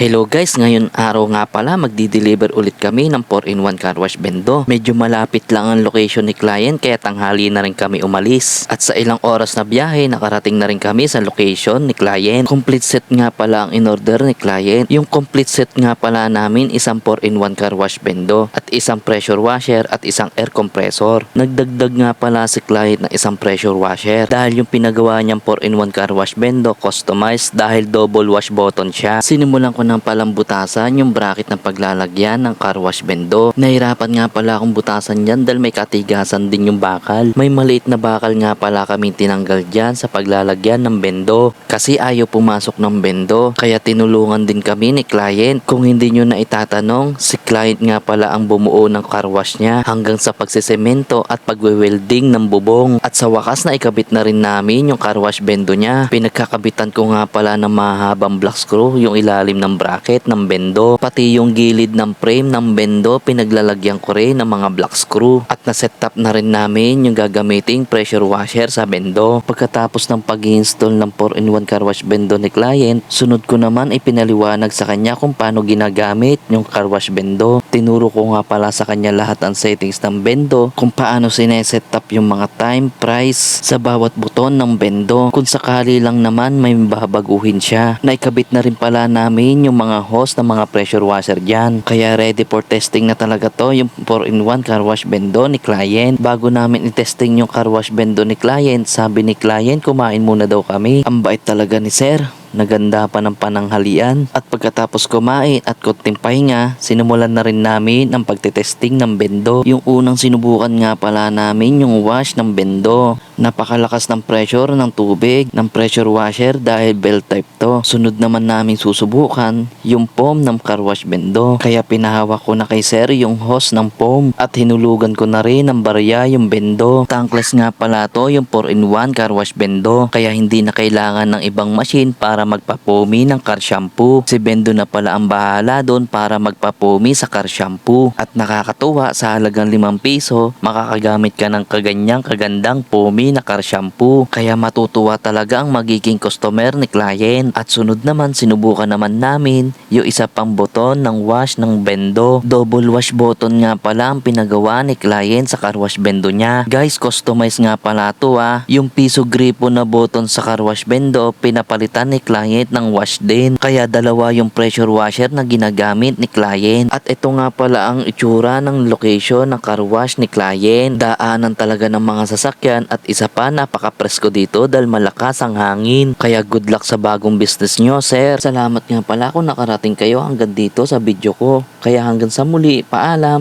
Hello guys, ngayon araw nga pala magdi-deliver ulit kami ng 4-in-1 car wash bendo. Medyo malapit lang ang location ni client kaya tanghali na rin kami umalis. At sa ilang oras na biyahe, nakarating na rin kami sa location ni client. Complete set nga pala ang in-order ni client. Yung complete set nga pala namin isang 4-in-1 car wash bendo at isang pressure washer at isang air compressor. Nagdagdag nga pala si client ng isang pressure washer dahil yung pinagawa niyang 4-in-1 car wash bendo customized dahil double wash button siya. Sinimulan ko ng palambutasan yung bracket ng paglalagyan ng car wash bendo. Nahirapan nga pala akong butasan yan dahil may katigasan din yung bakal. May maliit na bakal nga pala kaming tinanggal dyan sa paglalagyan ng bendo kasi ayaw pumasok ng bendo. Kaya tinulungan din kami ni client. Kung hindi nyo na itatanong, si client nga pala ang bumuo ng car wash niya hanggang sa pagsisemento at pagwe-welding ng bubong. At sa wakas na ikabit na rin namin yung car wash bendo niya. Pinagkakabitan ko nga pala ng mahabang black screw yung ilalim ng bracket ng bendo, pati yung gilid ng frame ng bendo pinaglalagyan ko rin ng mga black screw at na-set up na rin namin yung gagamiting pressure washer sa bendo. Pagkatapos ng pag-install ng 4-in-1 car wash bendo ni client, sunod ko naman ipinaliwanag sa kanya kung paano ginagamit yung car wash bendo. Tinuro ko nga pala sa kanya lahat ang settings ng bendo, kung paano sineset up yung mga time, price sa bawat buton ng bendo. Kung sakali lang naman may babaguhin siya, naikabit na rin pala namin yung mga hose ng mga pressure washer dyan. Kaya ready for testing na talaga to yung 4-in-1 car wash bendo ni client. Bago namin i-testing yung car wash bendo ni client, sabi ni client kumain muna daw kami. Ang bait talaga ni sir. Naganda pa ng pananghalian at pagkatapos kumain at konting pahinga, sinimulan na rin namin ang pagtetesting ng bendo. Yung unang sinubukan nga pala namin yung wash ng bendo. Napakalakas ng pressure ng tubig ng pressure washer dahil bell type to. Sunod naman namin susubukan yung foam ng car wash bendo. Kaya pinahawak ko na kay sir yung hose ng foam at hinulugan ko na rin ng barya yung bendo. Tankless nga pala to yung 4-in-1 car wash bendo. Kaya hindi na kailangan ng ibang machine para magpapomi ng car shampoo. Si bendo na pala ang bahala doon para magpapomi sa car shampoo. At nakakatuwa, sa halagang 5 piso, makakagamit ka ng kaganyang kagandang pomi na car shampoo. Kaya matutuwa talaga ang magiging customer ni client. At sunod naman, sinubukan naman namin yung isa pang buton ng wash ng bendo. Double wash button nga pala ang pinagawa ni client sa car wash bendo niya. Guys, customize nga pala to Yung piso gripo na button sa car wash bendo, pinapalitan ni client ng wash din. Kaya dalawa yung pressure washer na ginagamit ni client. At ito nga pala ang itsura ng location ng car wash ni client. Daanan talaga ng mga sasakyan at isa pa napaka-presko dito dahil malakas ang hangin. Kaya good luck sa bagong business nyo, sir. Salamat nga pala kung nakarating kayo hanggang dito sa video ko. Kaya hanggang sa muli, paalam.